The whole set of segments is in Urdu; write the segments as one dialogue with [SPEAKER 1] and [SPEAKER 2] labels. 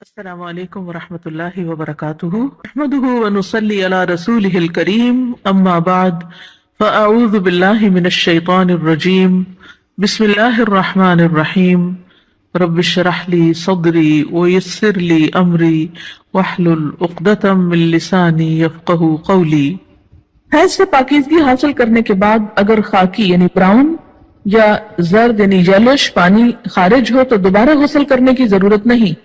[SPEAKER 1] السلام علیکم ورحمۃ اللہ وبرکاتہ نحمده ونصلی علی رسولہ الکریم اما بعد فاعوذ باللہ من الشیطان الرجیم بسم اللہ الرحمن الرحیم رب اشرح لی صدری ویسر لی امری واحلل عقدۃ من لسانی یفقہوا قولی۔ حیض سے پاکیزگی حاصل کرنے کے بعد اگر خاکی یعنی براؤن یا زرد یعنی یلوش پانی خارج ہو تو دوبارہ غسل کرنے کی ضرورت نہیں۔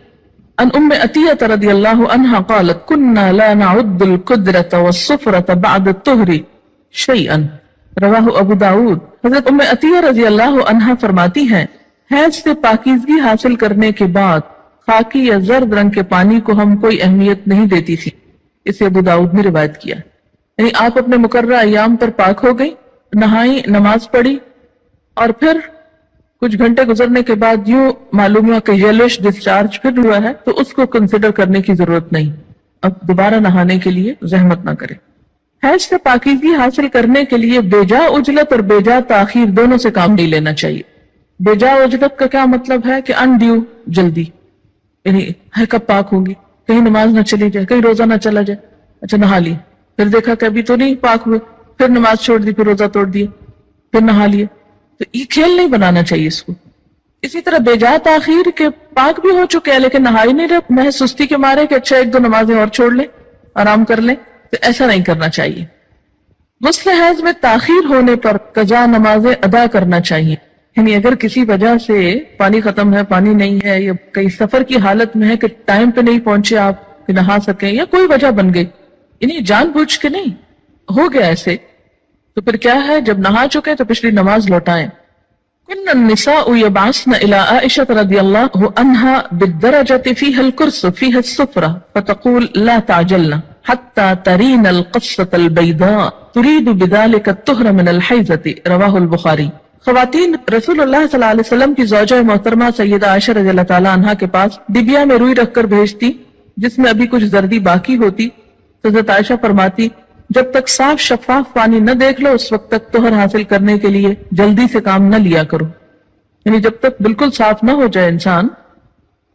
[SPEAKER 1] ان ام عطیہ رضی اللہ عنہا قالت كنا لا نعد القدرة والصفرة بعد الطہر شیئا، رواہ ابو داود۔ حضرت ام عطیہ رضی اللہ عنہا فرماتی ہیں حیض سے پاکیزگی حاصل کرنے کے بعد خاکی یا زرد رنگ کے پانی کو ہم کوئی اہمیت نہیں دیتی تھی۔ اسے ابو داود نے روایت کیا، یعنی آپ اپنے مقررہ ایام پر پاک ہو گئی، نہائی، نماز پڑھی، اور پھر کچھ گھنٹے گزرنے کے بعد یوں معلوم ہوا کہ یلوش ڈسچارج پھر ہوا ہے تو اس کو کنسیڈر کرنے کی ضرورت نہیں، اب دوبارہ نہانے کے لیے زحمت نہ کرے۔ حیض سے پاکیزگی حاصل کرنے کے لیے بے جا عجلت اور بے جا تاخیر دونوں سے کام نہیں لینا چاہیے۔ بے جا عجلت کا کیا مطلب ہے کہ انڈیو جلدی، یعنی ہے کب پاک ہوں گی، کہیں نماز نہ چلی جائے، کہیں روزہ نہ چلا جائے، اچھا نہا لی، پھر دیکھا کہ ابھی تو نہیں پاک ہوئے، پھر نماز چھوڑ دی، پھر روزہ توڑ دیا، پھر نہا لیے، تو یہ کھیل نہیں بنانا چاہیے اس کو۔ اسی طرح بے جا تاخیر کے پاک بھی ہو چکے ہیں لیکن نہائی نہیں رہے، محض سستی کے مارے کہ اچھا ایک دو نمازیں اور چھوڑ لیں، آرام کر لیں، تو ایسا نہیں کرنا چاہیے۔ غسل حیض میں تاخیر ہونے پر قضا نمازیں ادا کرنا چاہیے، یعنی اگر کسی وجہ سے پانی ختم ہے، پانی نہیں ہے، یا کئی سفر کی حالت میں ہے کہ ٹائم پہ نہیں پہنچے آپ کہ نہا سکیں، یا کوئی وجہ بن گئی، یعنی جان بوجھ کے نہیں ہو گیا ایسے، تو پھر کیا ہے، جب نہا چکے تو پچھلی نماز لوٹائیں۔ كن النساء يبعثن إلى عائشة رضي الله عنها بالدرجة فيها الكرس فيها السفرة فتقول لا تعجلن حتى ترين القصة البيضاء تريد بذلك الطهر من الحيضة، رواہ البخاری۔ خواتین رسول اللہ صلی اللہ علیہ وسلم کی زوجہ محترمہ سیدہ عائشہ رضی اللہ تعالی عنہا کے پاس ڈبیا میں روئی رکھ کر بھیجتی جس میں ابھی کچھ زردی باقی ہوتی، تو حضرت عائشہ فرماتی جب تک صاف شفاف پانی نہ دیکھ لو اس وقت تک طہر حاصل کرنے کے لیے جلدی سے کام نہ لیا کرو، یعنی جب تک بالکل صاف نہ ہو جائے انسان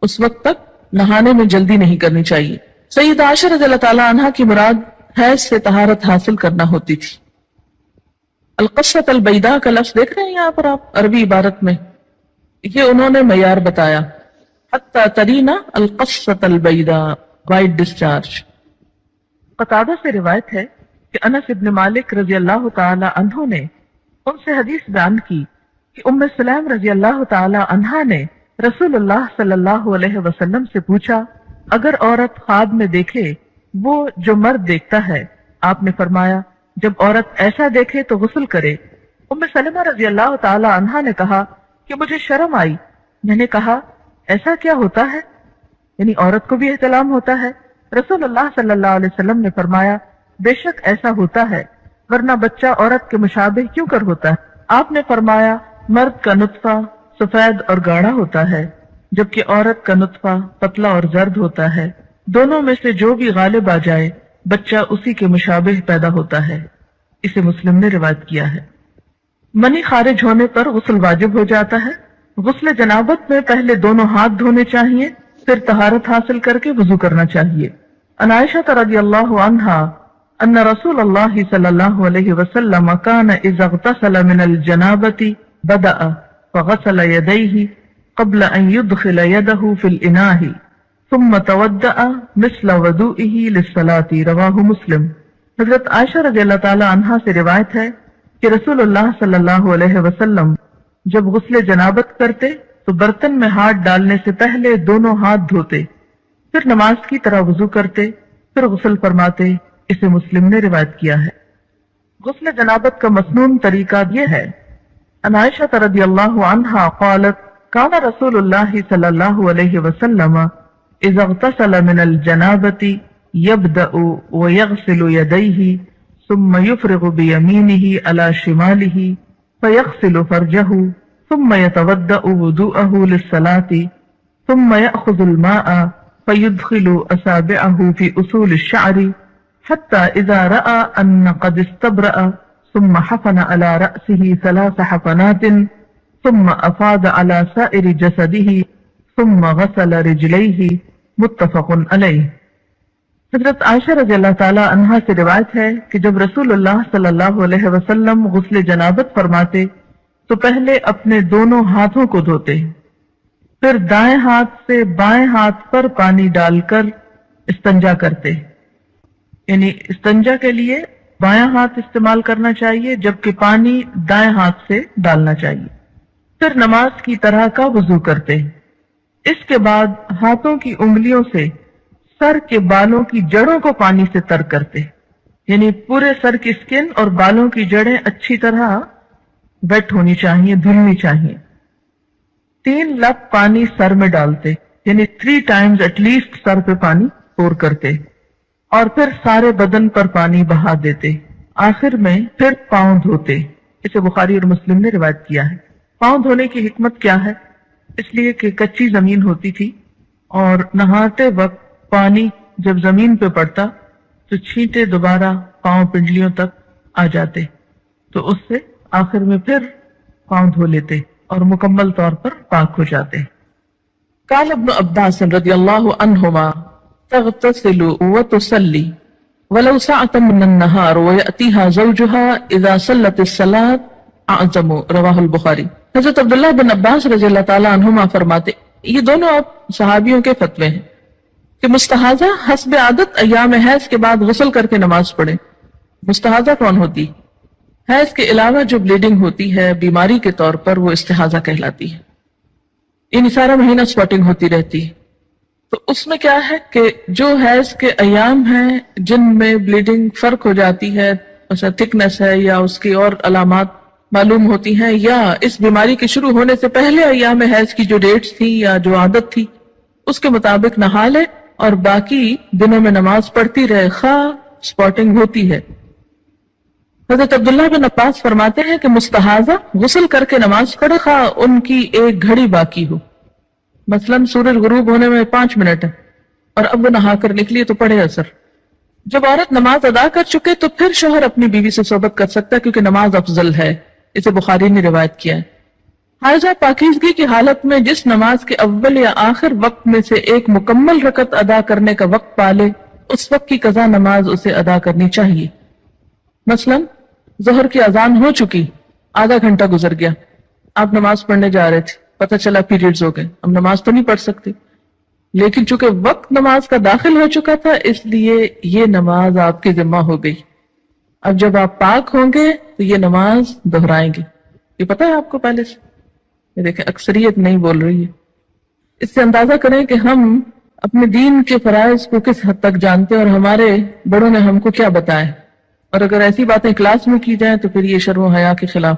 [SPEAKER 1] اس وقت تک نہانے میں جلدی نہیں کرنی چاہیے۔ سیدہ عائشہ رضی اللہ تعالی عنہا کی مراد حیض سے طہارت حاصل کرنا ہوتی تھی۔ القصۃ البیضاء کا لفظ دیکھ رہے ہیں یہاں پر آپ عربی عبارت میں، یہ انہوں نے معیار بتایا، حتی ترینا القصۃ البیضاء، وائٹ ڈسچارج۔ قتادہ سے روایت ہے کہ انس ابن مالک رضی اللہ تعالی عنہ نے ان سے حدیث بیان کی کہ ام سلیم رضی اللہ تعالی عنہا نے رسول اللہ صلی اللہ علیہ وسلم سے پوچھا اگر عورت خواب میں دیکھے وہ جو مرد دیکھتا ہے، آپ نے فرمایا جب عورت ایسا دیکھے تو غسل کرے۔ ام سلمہ رضی اللہ تعالی عنہا نے کہا کہ مجھے شرم آئی، میں نے کہا ایسا کیا ہوتا ہے، یعنی عورت کو بھی احتلام ہوتا ہے؟ رسول اللہ صلی اللہ علیہ وسلم نے فرمایا بے شک ایسا ہوتا ہے، ورنہ بچہ عورت کے مشابہ کیوں کر ہوتا ہے؟ آپ نے فرمایا مرد کا نطفہ سفید اور گاڑھا ہوتا ہے جبکہ عورت کا نطفہ پتلا اور زرد ہوتا ہے، دونوں میں سے جو بھی غالب آ جائے بچہ اسی کے مشابہ پیدا ہوتا ہے۔ اسے مسلم نے روایت کیا ہے۔ منی خارج ہونے پر غسل واجب ہو جاتا ہے۔ غسل جنابت میں پہلے دونوں ہاتھ دھونے چاہیے، پھر طہارت حاصل کر کے وضو کرنا چاہیے۔ عن عائشہ رضی اللہ عنہا ان رسول اللہ صلی اللہ علیہ وسلم كان اذا اغتسل من الجنابة بدأ فغسل يديه قبل ان يدخل يده في الاناء ثم تودأ مثل وضوئه للصلاة، رواہ مسلم۔ حضرت عائشہ رضی اللہ تعالی عنہا سے روایت ہے کہ رسول اللہ صلی اللہ علیہ وسلم جب غسل جنابت کرتے تو برتن میں ہاتھ ڈالنے سے پہلے دونوں ہاتھ دھوتے، پھر نماز کی طرح وضو کرتے، پھر غسل فرماتے۔ اسے مسلم نے روایت کیا ہے۔ غسل جنابت کا مسنون طریقہ یہ ہے، عن عائشہ رضی اللہ عنہا قالت کان رسول اللہ صلی اللہ علیہ وسلم اذا اغتسل من الجنابة يبدأ ويغسل يديه ثم يفرغ بيمينه على شماله فيغسل فرجه ثم يتودأ وضوءه للصلاة ثم يأخذ الماء فيدخل أصابعه في أصول الشعر حتى إذا رأى أن قد استبرأ ثم حفن على رأسه 3 حفنات ثم أفاض على سائر جسده ثم غسل رجليه متفق علیہ۔ حضرت عائشہ رضی اللہ تعالی عنہا سے روایت ہے کہ جب رسول اللہ صلی اللہ علیہ وسلم غسل جنابت فرماتے تو پہلے اپنے دونوں ہاتھوں کو دھوتے، پھر دائیں ہاتھ سے بائیں ہاتھ پر پانی ڈال کر استنجا کرتے، یعنی استنجا کے لیے بایاں ہاتھ استعمال کرنا چاہیے جبکہ پانی دائیں ہاتھ سے ڈالنا چاہیے، پھر نماز کی طرح کا وضو کرتے۔ اس کے بعد ہاتھوں کی انگلیوں سے سر کے بالوں کی جڑوں کو پانی سے تر کرتے، یعنی پورے سر کی سکن اور بالوں کی جڑیں اچھی طرح ویٹ ہونی چاہیے، دھلنی چاہیے۔ 3 لپ پانی سر میں ڈالتے، یعنی 3 times ایٹ لیسٹ سر پہ پانی پور کرتے، اور پھر سارے بدن پر پانی بہا دیتے، آخر میں پھر پاؤں دھوتے۔ اسے بخاری اور مسلم نے روایت کیا ہے۔ پاؤں دھونے کی حکمت کیا ہے؟ اس لیے کہ کچی زمین ہوتی تھی اور نہاتے وقت پانی جب زمین پہ پڑتا تو چھینٹے دوبارہ پاؤں پنڈلیوں تک آ جاتے، تو اس سے آخر میں پھر پاؤں دھو لیتے اور مکمل طور پر پاک ہو جاتے۔ قال ابن عباس رضی اللہ عنہما تغتسل وتصلی ولو ساعة من النهار ويأتيها زوجها اذا صلت الصلاة اعظم، رواہ البخاری۔ حضرت عبداللہ بن عباس رضی اللہ تعالی عنہما فرماتے، یہ دونوں اب صحابیوں کے فتوے ہیں کہ مستحاضہ حسب عادت ایام حیض کے بعد غسل کر کے نماز پڑھے۔ مستحاضہ کون ہوتی؟ حیض کے علاوہ جو بلیڈنگ ہوتی ہے بیماری کے طور پر، وہ استحاضہ کہلاتی ہے، یعنی سارا مہینہ سپاٹنگ ہوتی رہتی ہے۔ تو اس میں کیا ہے کہ جو حیض کے ایام ہیں جن میں بلیڈنگ فرق ہو جاتی ہے، مثلا تھکنس ہے یا اس کی اور علامات معلوم ہوتی ہیں، یا اس بیماری کے شروع ہونے سے پہلے ایام حیض کی جو ڈیٹس تھی یا جو عادت تھی اس کے مطابق نہا لے اور باقی دنوں میں نماز پڑھتی رہے، خواہ سپاٹنگ ہوتی ہے۔ حضرت عبداللہ بن عباس فرماتے ہیں کہ مستحاضہ غسل کر کے نماز پڑھے خواہ ان کی 1 گھڑی باقی ہو، مثلا سورج غروب ہونے میں 5 منٹ ہے اور اب وہ نہا کر نکلی تو پڑھے اثر۔ جب عورت نماز ادا کر چکے تو پھر شوہر اپنی بیوی سے صحبت کر سکتا ہے، کیونکہ نماز افضل ہے، اسے بخاری نے روایت کیا ہے۔ حائضہ پاکیزگی کی حالت میں جس نماز کے اول یا آخر وقت میں سے ایک مکمل رکعت ادا کرنے کا وقت پالے، اس وقت کی قضا نماز اسے ادا کرنی چاہیے۔ مثلا ظہر کی اذان ہو چکی، آدھا گھنٹہ گزر گیا، آپ نماز پڑھنے جا رہے تھے، پتہ چلا پیریڈز ہو گئے، اب نماز تو نہیں پڑھ سکتے، لیکن چونکہ وقت نماز کا داخل ہو چکا تھا اس لیے یہ نماز آپ کی ذمہ ہو گئی۔ اب جب آپ پاک ہوں گے تو یہ نماز دہرائیں گے۔ یہ پتہ ہے آپ کو پہلے سے؟ یہ دیکھیں اکثریت نہیں بول رہی ہے۔ اس سے اندازہ کریں کہ ہم اپنے دین کے فرائض کو کس حد تک جانتے ہیں اور ہمارے بڑوں نے ہم کو کیا بتایا، اور اگر ایسی باتیں کلاس میں کی جائیں تو پھر یہ شرم و حیا کے خلاف۔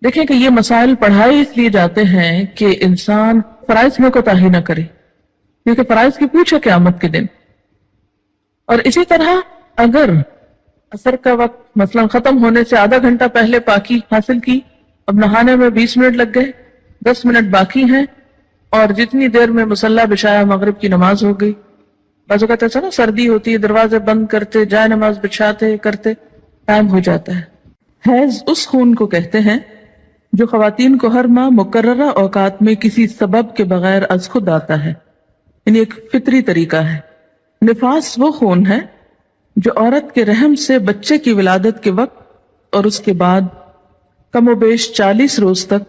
[SPEAKER 1] دیکھیں کہ یہ مسائل پڑھائے اس لیے جاتے ہیں کہ انسان فرائض میں کوتاہی نہ کرے، کیونکہ فرائض کی پوچھ ہے قیامت کے دن۔ اور اسی طرح اگر عصر کا وقت مثلا ختم ہونے سے آدھا گھنٹہ پہلے پاکی حاصل کی، اب نہانے میں 20 منٹ لگ گئے، 10 منٹ باقی ہیں، اور جتنی دیر میں مصلی بچھایا مغرب کی نماز ہو گئی۔ بعض اوقات ایسا نا سردی ہوتی ہے، دروازے بند کرتے جائے نماز بچھاتے کرتے ٹائم ہو جاتا ہے۔ حیض اس خون کو کہتے ہیں جو خواتین کو ہر ماہ مقررہ اوقات میں کسی سبب کے بغیر از خود آتا ہے، یعنی ایک فطری طریقہ ہے۔ نفاس وہ خون ہے جو عورت کے رحم سے بچے کی ولادت کے وقت اور اس کے بعد کم و بیش 40 روز تک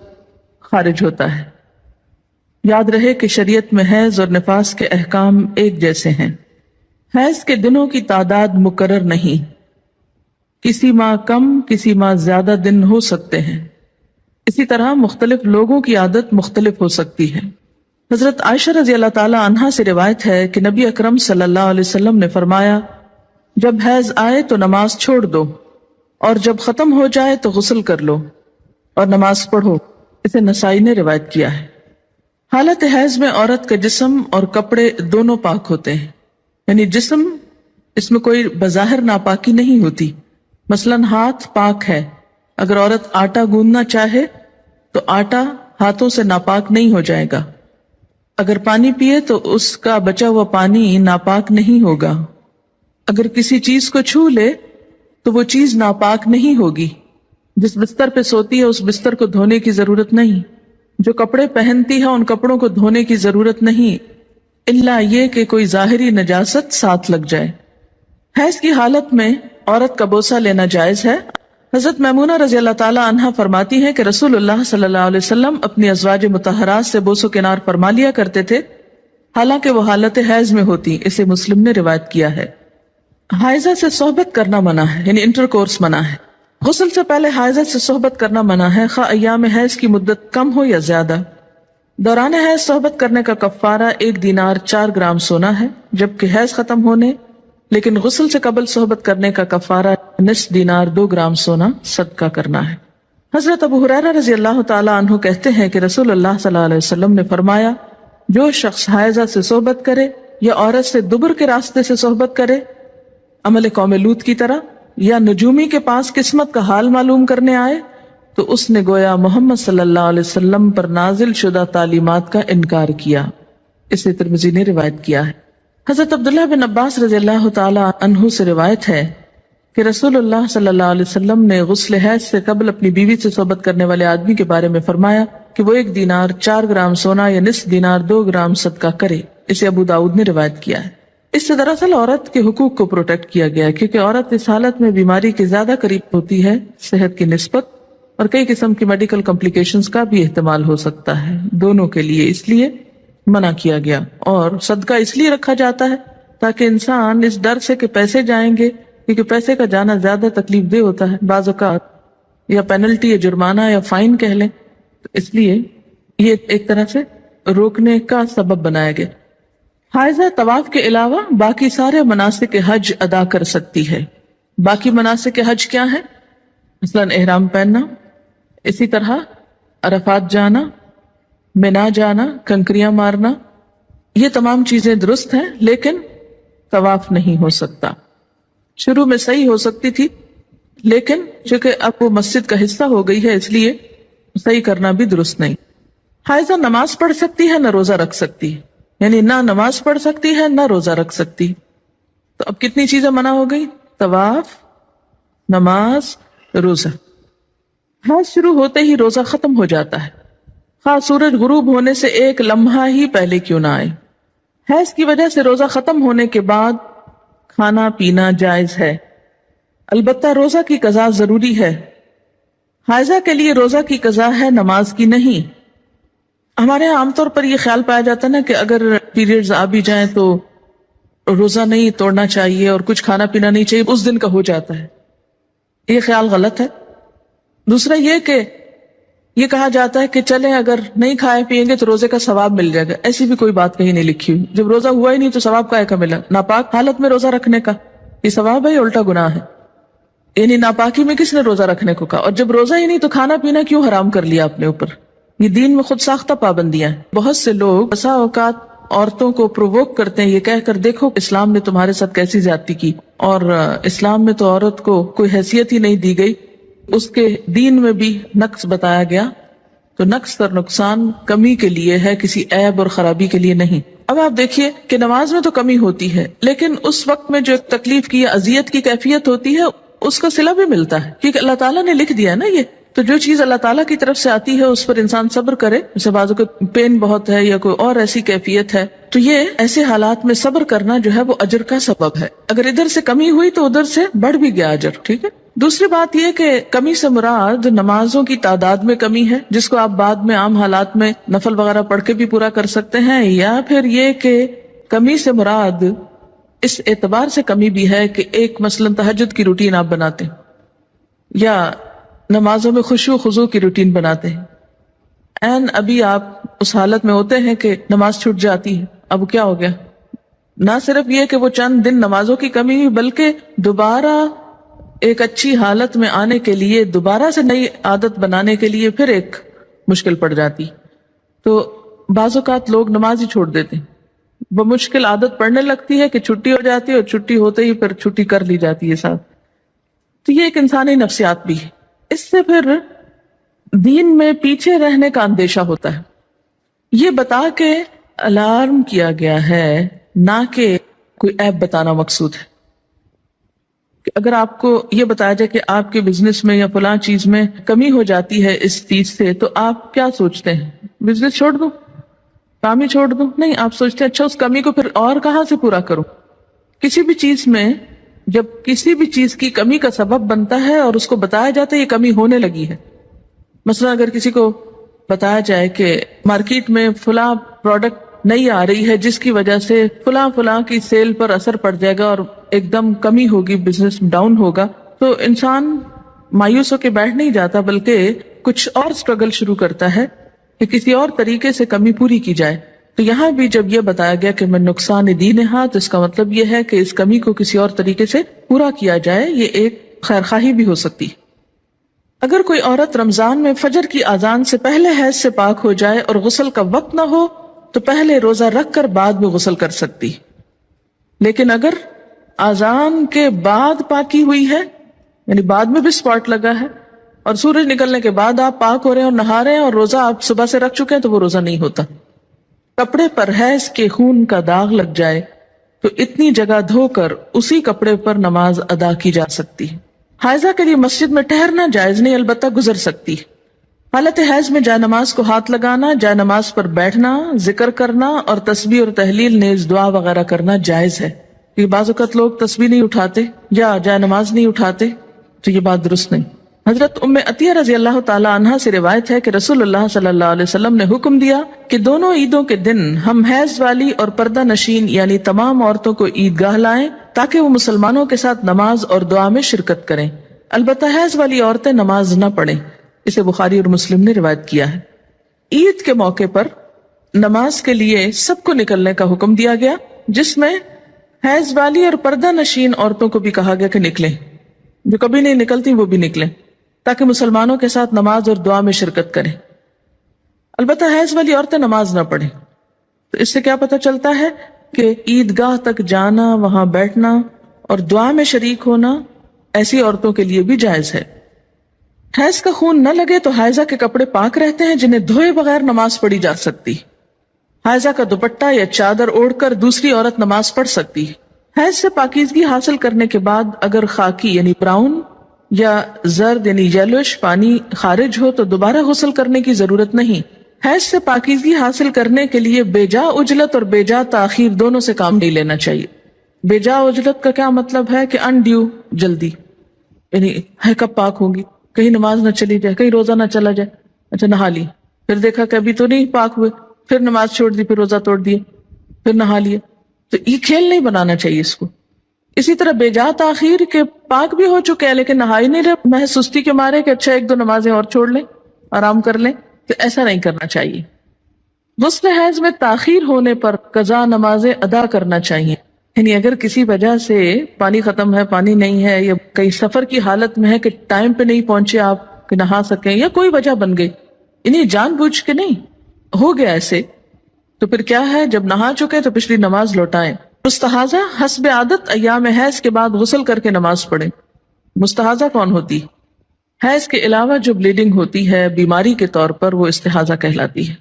[SPEAKER 1] خارج ہوتا ہے۔ یاد رہے کہ شریعت میں حیض اور نفاس کے احکام ایک جیسے ہیں۔ حیض کے دنوں کی تعداد مقرر نہیں، کسی ماہ کم کسی ماہ زیادہ دن ہو سکتے ہیں، اسی طرح مختلف لوگوں کی عادت مختلف ہو سکتی ہے۔ حضرت عائشہ رضی اللہ تعالی عنہا سے روایت ہے کہ نبی اکرم صلی اللہ علیہ وسلم نے فرمایا، جب حیض آئے تو نماز چھوڑ دو، اور جب ختم ہو جائے تو غسل کر لو اور نماز پڑھو۔ اسے نسائی نے روایت کیا ہے۔ حالت حیض میں عورت کا جسم اور کپڑے دونوں پاک ہوتے ہیں، یعنی جسم، اس میں کوئی بظاہر ناپاکی نہیں ہوتی۔ مثلا ہاتھ پاک ہے، اگر عورت آٹا گوندنا چاہے تو آٹا ہاتھوں سے ناپاک نہیں ہو جائے گا۔ اگر پانی پیے تو اس کا بچا ہوا پانی ناپاک نہیں ہوگا۔ اگر کسی چیز کو چھو لے تو وہ چیز ناپاک نہیں ہوگی۔ جس بستر پہ سوتی ہے اس بستر کو دھونے کی ضرورت نہیں، جو کپڑے پہنتی ہے ان کپڑوں کو دھونے کی ضرورت نہیں۔ الا یہ کہ کوئی ظاہری نجاست ساتھ لگ جائے۔ حیض کی حالت میں عورت کا بوسہ لینا جائز ہے۔ حضرت میمونہ رضی اللہ تعالی عنہا فرماتی ہیں کہ رسول اللہ صلی اللہ علیہ وسلم اپنی ازواج مطہرات سے بوس و کنار فرما لیا کرتے تھے، حالانکہ وہ حالت حیض میں ہوتی۔ اسے مسلم نے روایت کیا ہے۔ حائضہ سے صحبت کرنا منع ہے، یعنی انٹر کورس منع ہے۔ غسل سے پہلے حائضہ سے صحبت کرنا منع ہے، خواہ ایام حیض کی مدت کم ہو یا زیادہ۔ دوران حیض صحبت کرنے کا کفارہ 1 دینار 4 گرام سونا ہے، جبکہ حیض ختم ہونے لیکن غسل سے قبل صحبت کرنے کا کفارہ نصف دینار 2 گرام سونا صدقہ کرنا ہے۔ حضرت ابو ہریرہ رضی اللہ تعالی عنہ کہتے ہیں کہ رسول اللہ صلی اللہ علیہ وسلم نے فرمایا، جو شخص حائضہ سے صحبت کرے یا عورت سے دبر کے راستے سے صحبت کرے، عمل قوم لوط کی طرح، یا نجومی کے پاس قسمت کا حال معلوم کرنے آئے، تو اس نے گویا محمد صلی اللہ علیہ وسلم پر نازل شدہ تعلیمات کا انکار کیا۔ اسے ترمذی نے روایت کیا ہے۔ حضرت عبداللہ بن عباس رضی اللہ تعالی عنہ سے روایت ہے کہ رسول اللہ صلی اللہ علیہ وسلم نے غسل حیض سے قبل اپنی بیوی سے صحبت کرنے والے آدمی کے بارے میں فرمایا کہ وہ 1 دینار 4 گرام سونا یا نصف دینار 2 گرام صدقہ کرے۔ اسے ابو داؤد نے روایت کیا ہے۔ اس سے دراصل عورت کے حقوق کو پروٹیکٹ کیا گیا ہے، کیونکہ عورت اس حالت میں بیماری کے زیادہ قریب ہوتی ہے صحت کی نسبت، اور کئی قسم کی میڈیکل کمپلیکیشنز کا بھی احتمال ہو سکتا ہے دونوں کے لیے، اس لیے منع کیا گیا۔ اور صدقہ اس لیے رکھا جاتا ہے تاکہ انسان اس ڈر سے کہ پیسے جائیں گے، کیونکہ پیسے کا جانا زیادہ تکلیف دہ ہوتا ہے بعض اوقات، یا پینلٹی یا جرمانہ یا فائن کہہ لیں، تو اس لیے یہ ایک طرح سے روکنے کا سبب بنایا گیا۔ حائضہ طواف کے علاوہ باقی سارے مناسک حج ادا کر سکتی ہے۔ باقی مناسک حج کیا ہیں؟ مثلا احرام پہننا، اسی طرح عرفات جانا، مینا جانا، کنکریاں مارنا، یہ تمام چیزیں درست ہیں، لیکن طواف نہیں ہو سکتا۔ شروع میں صحیح ہو سکتی تھی، لیکن چونکہ اب وہ مسجد کا حصہ ہو گئی ہے، اس لیے صحیح کرنا بھی درست نہیں۔ حائضہ نماز پڑھ سکتی ہے، نہ روزہ رکھ سکتی ہے، یعنی نہ نماز پڑھ سکتی ہے نہ روزہ رکھ سکتی۔ تو اب کتنی چیزیں منع ہو گئی؟ طواف، نماز، روزہ۔ حیض شروع ہوتے ہی روزہ ختم ہو جاتا ہے، خواہ سورج غروب ہونے سے 1 لمحہ ہی پہلے کیوں نہ آئے۔ حیض کی وجہ سے روزہ ختم ہونے کے بعد کھانا پینا جائز ہے، البتہ روزہ کی قضا ضروری ہے۔ حائضہ کے لیے روزہ کی قضا ہے، نماز کی نہیں۔ ہمارے یہاں عام طور پر یہ خیال پایا جاتا ہے نا کہ اگر پیریڈز آ بھی جائیں تو روزہ نہیں توڑنا چاہیے اور کچھ کھانا پینا نہیں چاہیے، اس دن کا ہو جاتا ہے۔ یہ خیال غلط ہے۔ دوسرا یہ کہ یہ کہا جاتا ہے کہ چلیں اگر نہیں کھائے پیئیں گے تو روزے کا ثواب مل جائے گا، ایسی بھی کوئی بات کہیں نہیں لکھی ہوئی۔ جب روزہ ہوا ہی نہیں تو ثواب کائے کا ملا؟ ناپاک حالت میں روزہ رکھنے کا یہ ثواب ہے یا الٹا گناہ ہے؟ یعنی ناپاکی میں کس نے روزہ رکھنے کو کہا؟ اور جب روزہ ہی نہیں تو کھانا پینا کیوں حرام کر لیا اپنے اوپر؟ یہ دین میں خود ساختہ پابندیاں ہیں۔ بہت سے لوگ بسا اوقات عورتوں کو پرووک کرتے ہیں یہ کہہ کر، دیکھو اسلام نے تمہارے ساتھ کیسی زیادتی کی، اور اسلام میں تو عورت کو کوئی حیثیت ہی نہیں دی گئی، اس کے دین میں بھی نقص بتایا گیا۔ تو نقص اور نقصان کمی کے لیے ہے، کسی عیب اور خرابی کے لیے نہیں۔ اب آپ دیکھیے کہ نماز میں تو کمی ہوتی ہے، لیکن اس وقت میں جو تکلیف کی یا اذیت کی کیفیت ہوتی ہے اس کا صلہ بھی ملتا ہے، کیونکہ اللہ تعالیٰ نے لکھ دیا ہے نا یہ۔ تو جو چیز اللہ تعالیٰ کی طرف سے آتی ہے اس پر انسان صبر کرے، جیسے بعضوں کو پین بہت ہے یا کوئی اور ایسی کیفیت ہے، تو یہ ایسے حالات میں صبر کرنا جو ہے وہ اجر کا سبب ہے۔ اگر ادھر سے کمی ہوئی تو ادھر سے بڑھ بھی گیا اجر، ٹھیک ہے۔ دوسری بات یہ کہ کمی سے مراد نمازوں کی تعداد میں کمی ہے، جس کو آپ بعد میں عام حالات میں نفل وغیرہ پڑھ کے بھی پورا کر سکتے ہیں، یا پھر یہ کہ کمی سے مراد اس اعتبار سے کمی بھی ہے کہ ایک مثلا تہجد کی روٹین آپ بناتے ہیں یا نمازوں میں خشوع خضوع کی روٹین بناتے ہیں، ابھی آپ اس حالت میں ہوتے ہیں کہ نماز چھوٹ جاتی ہے، اب کیا ہو گیا؟ نہ صرف یہ کہ وہ چند دن نمازوں کی کمی ہوئی، بلکہ دوبارہ ایک اچھی حالت میں آنے کے لیے، دوبارہ سے نئی عادت بنانے کے لیے پھر ایک مشکل پڑ جاتی۔ تو بعض اوقات لوگ نماز ہی چھوڑ دیتے ہیں، وہ مشکل عادت پڑنے لگتی ہے کہ چھٹی ہو جاتی ہے، اور چھٹی ہوتے ہی پھر چھٹی کر لی جاتی ہے ساتھ۔ تو یہ ایک انسانی نفسیات بھی ہے۔ اس سے پھر دین میں پیچھے رہنے کا اندیشہ ہوتا ہے۔ یہ بتا کے الارم کیا گیا ہے، نہ کہ کوئی عیب بتانا مقصود ہے۔ کہ اگر آپ کو یہ بتایا جائے کہ آپ کے بزنس میں یا فلاں چیز میں کمی ہو جاتی ہے اس چیز سے، تو آپ کیا سوچتے ہیں؟ بزنس چھوڑ دو؟ کام ہی چھوڑ دوں؟ نہیں، آپ سوچتے اچھا اس کمی کو پھر اور کہاں سے پورا کروں. کسی بھی چیز میں جب کسی بھی چیز کی کمی کا سبب بنتا ہے اور اس کو بتایا جاتا ہے یہ کمی ہونے لگی ہے، مثلا اگر کسی کو بتایا جائے کہ مارکیٹ میں فلاں پروڈکٹ نہیں آ رہی ہے جس کی وجہ سے فلاں کی سیل پر اثر پڑ جائے گا اور ایک دم کمی ہوگی، بزنس ڈاؤن ہوگا، تو انسان مایوس ہو کے بیٹھ نہیں جاتا بلکہ کچھ اور سٹرگل شروع کرتا ہے کہ کسی اور طریقے سے کمی پوری کی جائے. تو یہاں بھی جب یہ بتایا گیا کہ میں نقصان دین ہاں، تو اس کا مطلب یہ ہے کہ اس کمی کو کسی اور طریقے سے پورا کیا جائے. یہ ایک خیرخواہی بھی ہو سکتی. اگر کوئی عورت رمضان میں فجر کی اذان سے پہلے حیض سے پاک ہو جائے اور غسل کا وقت نہ ہو تو پہلے روزہ رکھ کر بعد میں غسل کر سکتی. لیکن اگر اذان کے بعد پاکی ہوئی ہے، یعنی بعد میں بھی سپاٹ لگا ہے اور سورج نکلنے کے بعد آپ پاک ہو رہے ہیں اور نہا رہے ہیں اور روزہ آپ صبح سے رکھ چکے ہیں، تو وہ روزہ نہیں ہوتا. کپڑے پر حیض کے خون کا داغ لگ جائے تو اتنی جگہ دھو کر اسی کپڑے پر نماز ادا کی جا سکتی ہے. حائضہ کے لیے مسجد میں ٹہرنا جائز نہیں، البتہ گزر سکتی. حالت حیض میں جائے نماز کو ہاتھ لگانا، جائے نماز پر بیٹھنا، ذکر کرنا اور تسبیح اور تحلیل نیز دعا وغیرہ کرنا جائز ہے. کہ بعض اوقات لوگ تسبیح نہیں اٹھاتے یا جائے نماز نہیں اٹھاتے، تو یہ بات درست نہیں. حضرت ام عطیہ رضی اللہ تعالی عنہا سے روایت ہے کہ رسول اللہ صلی اللہ علیہ وسلم نے حکم دیا کہ دونوں عیدوں کے دن ہم حیض والی اور پردہ نشین یعنی تمام عورتوں کو عیدگاہ لائیں تاکہ وہ مسلمانوں کے ساتھ نماز اور دعا میں شرکت کریں. البتہ حیض والی عورتیں نماز نہ پڑھیں. اسے بخاری اور مسلم نے روایت کیا ہے. عید کے موقع پر نماز کے لیے سب کو نکلنے کا حکم دیا گیا، جس میں حیض والی اور پردہ نشین عورتوں کو بھی کہا گیا کہ نکلیں. جو کبھی نہیں نکلتی وہ بھی نکلیں تاکہ مسلمانوں کے ساتھ نماز اور دعا میں شرکت کریں. البتہ حیض والی عورتیں نماز نہ پڑھیں. تو اس سے کیا پتہ چلتا ہے کہ عیدگاہ تک جانا، وہاں بیٹھنا اور دعا میں شریک ہونا ایسی عورتوں کے لیے بھی جائز ہے. حیض کا خون نہ لگے تو حائضہ کے کپڑے پاک رہتے ہیں جنہیں دھوئے بغیر نماز پڑھی جا سکتی. حائضہ کا دوپٹہ یا چادر اوڑھ کر دوسری عورت نماز پڑھ سکتی ہے. حیض سے پاکیزگی حاصل کرنے کے بعد اگر خاکی یعنی براؤن یا زرد یعنی یلوش پانی خارج ہو تو دوبارہ غسل کرنے کی ضرورت نہیں. حیض سے پاکیزگی حاصل کرنے کے لیے بے جا عجلت اور بے جا تاخیر دونوں سے کام نہیں لینا چاہیے. بے جا عجلت کا کیا مطلب ہے کہ انڈیو جلدی، یعنی ہے کب پاک ہوگی، کہیں نماز نہ چلی جائے، کہیں روزہ نہ چلا جائے. اچھا نہا لی، پھر دیکھا کہ ابھی تو نہیں پاک ہوئے، پھر نماز چھوڑ دی، پھر روزہ توڑ دیا، پھر نہا لیا. تو یہ کھیل نہیں بنانا چاہیے اس کو. اسی طرح بے جا تاخیر کے پاک بھی ہو چکے ہیں لیکن نہائی نہیں رہے، محض سستی کے مارے کہ اچھا ایک دو نمازیں اور چھوڑ لیں، آرام کر لیں، تو ایسا نہیں کرنا چاہیے. غسل حیض میں تاخیر ہونے پر قضا نمازیں ادا کرنا چاہیے. یعنی اگر کسی وجہ سے پانی ختم ہے، پانی نہیں ہے، یا کئی سفر کی حالت میں ہے کہ ٹائم پہ نہیں پہنچے آپ کہ نہا سکیں، یا کوئی وجہ بن گئی، انہیں جان بوجھ کے نہیں ہو گیا ایسے، تو پھر کیا ہے، جب نہا چکے تو پچھلی نماز لوٹائیں. مستحاضہ حسب عادت ایام حیض کے بعد غسل کر کے نماز پڑھیں. مستحاضہ کون ہوتی؟ حیض کے علاوہ جو بلیڈنگ ہوتی ہے بیماری کے طور پر، وہ استحاضہ کہلاتی ہے.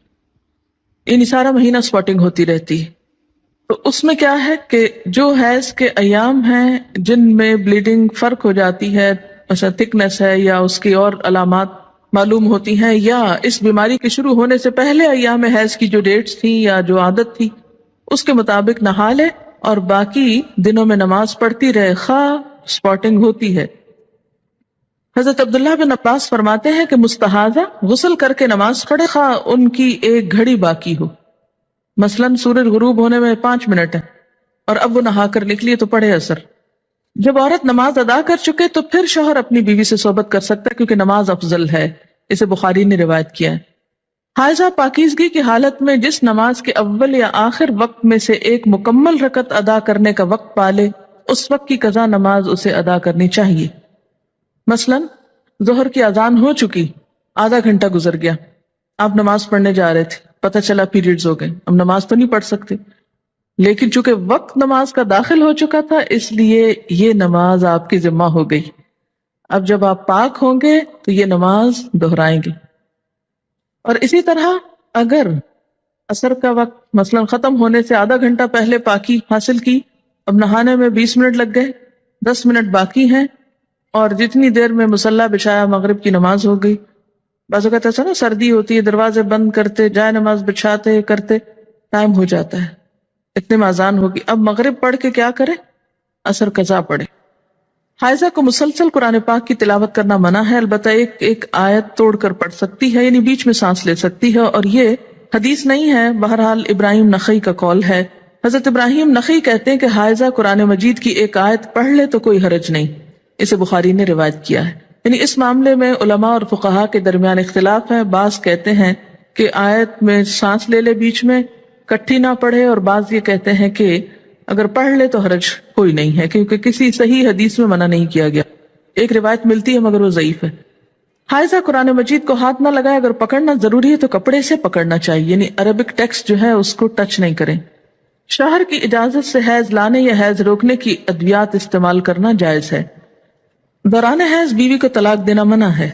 [SPEAKER 1] یعنی سارا مہینہ سپاٹنگ ہوتی رہتی ہے. تو اس میں کیا ہے کہ جو حیض کے ایام ہیں جن میں بلیڈنگ فرق ہو جاتی ہے، مثلا تھکنس ہے یا اس کی اور علامات معلوم ہوتی ہیں، یا اس بیماری کے شروع ہونے سے پہلے ایام حیض کی جو ڈیٹس تھی یا جو عادت تھی اس کے مطابق نہا لے اور باقی دنوں میں نماز پڑھتی رہے خواہ سپاٹنگ ہوتی ہے. حضرت عبداللہ بن عباس فرماتے ہیں کہ مستحاضہ غسل کر کے نماز پڑھے خواہ ان کی ایک گھڑی باقی ہو. مثلاً سورج غروب ہونے میں 5 منٹ ہے اور اب وہ نہا کر نکلی تو پڑھے اثر. جب عورت نماز ادا کر چکے تو پھر شوہر اپنی بیوی سے صحبت کر سکتا ہے کیونکہ نماز افضل ہے. اسے بخاری نے روایت کیا ہے. حائضہ پاکیزگی کی حالت میں جس نماز کے اول یا آخر وقت میں سے ایک مکمل رکعت ادا کرنے کا وقت پالے اس وقت کی قضا نماز اسے ادا کرنی چاہیے. مثلاً ظہر کی اذان ہو چکی، آدھا گھنٹہ گزر گیا، آپ نماز پڑھنے جا رہے تھے، پتہ چلا پیریڈز ہو گئے، اب نماز تو نہیں پڑھ سکتے، لیکن چونکہ وقت نماز کا داخل ہو چکا تھا اس لیے یہ نماز آپ کی ذمہ ہو گئی. اب جب آپ پاک ہوں گے تو یہ نماز دہرائیں گے. اور اسی طرح اگر عصر کا وقت مثلا ختم ہونے سے آدھا گھنٹہ پہلے پاکی حاصل کی، اب نہانے میں 20 منٹ لگ گئے، 10 منٹ باقی ہیں، اور جتنی دیر میں مصلی بچھایا مغرب کی نماز ہو گئی. بعض اوقات ایسا نا سردی ہوتی ہے، دروازے بند کرتے، جائے نماز بچھاتے کرتے ٹائم ہو جاتا ہے، اتنے میں اذان ہوگی، اب مغرب پڑھ کے کیا کرے؟ عصر قضا پڑھے۔ حائضہ کو مسلسل قرآن پاک کی تلاوت کرنا منع ہے، البتہ ایک ایک آیت توڑ کر پڑھ سکتی ہے، یعنی بیچ میں سانس لے سکتی ہے، اور یہ حدیث نہیں ہے، بہرحال ابراہیم نخعی کا قول ہے۔ حضرت ابراہیم نخعی کہتے ہیں کہ حائضہ قرآن مجید کی ایک آیت پڑھ لے تو کوئی حرج نہیں، اسے بخاری نے روایت کیا ہے۔ یعنی اس معاملے میں علماء اور فقہاء کے درمیان اختلاف ہے، بعض کہتے ہیں کہ آیت میں سانس لے لے بیچ میں، کٹھی نہ پڑھے، اور بعض یہ کہتے ہیں کہ اگر پڑھ لے تو حرج کوئی نہیں ہے، کیونکہ کسی صحیح حدیث میں منع نہیں کیا گیا۔ ایک روایت ملتی ہے مگر وہ ضعیف ہے۔ حائضہ قرآن مجید کو ہاتھ نہ لگائے، اگر پکڑنا ضروری ہے تو کپڑے سے پکڑنا چاہیے، یعنی عربک ٹیکسٹ جو ہے اس کو ٹچ نہیں کریں۔ شوہر کی اجازت سے حیض لانے یا حیض روکنے کی ادویات استعمال کرنا جائز ہے۔ دوران حیض بیوی کو طلاق دینا منع ہے۔